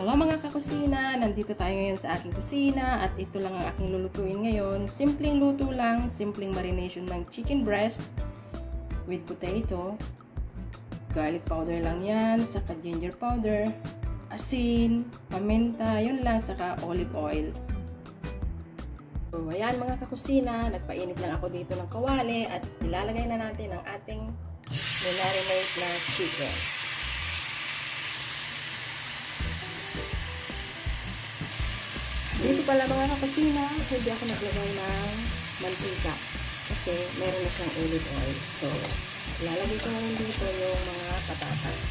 Hello mga kakusina! Nandito tayo ngayon sa aking kusina at ito lang ang aking lulutuin ngayon. Simpleng luto lang, simpleng marination ng chicken breast with potato. Garlic powder lang yan, saka ginger powder, asin, paminta, yun lang, saka olive oil. So ayan mga kakusina, nagpainit lang ako dito ng kawali at ilalagay na natin ang ating marinate na chicken. Dito pala mga kakusina, hindi ako naglagay ng mantika kasi meron na siyang olive oil. So, ilalagay ko ngayon dito yung mga patatas.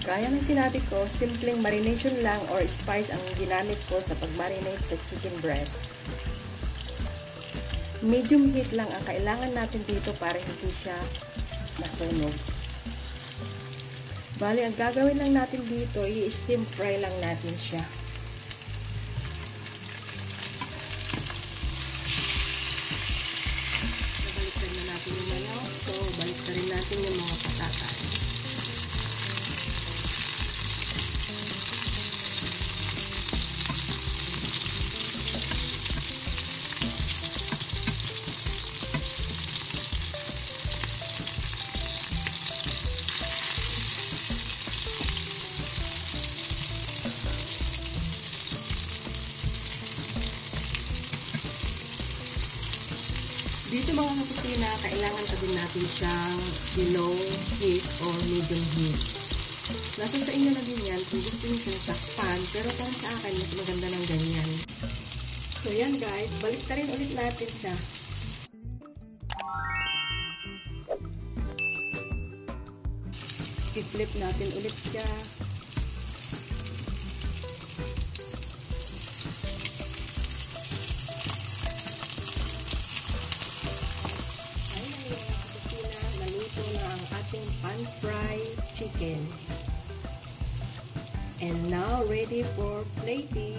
Gaya ng sinabi ko, simpleng marination lang or spice ang ginamit ko sa pag-marinate sa chicken breast. Medium heat lang ang kailangan natin dito para hindi siya masunog. Bali, ang gagawin lang natin dito, i-steam fry lang natin siya. Baliktad na natin yung manok. So, baliktad rin natin yung mga patatas. Dito mga kakusina, kailangan pa din natin siyang low heat o medium heat. Nasa sa inyo na din yan kung gusto nyo siyang takpan, pero para sa akin, mas maganda ng ganyan. So yan guys, baliktarin ulit natin siya. I-flip natin ulit siya. Pan-fry chicken. And now ready for plating.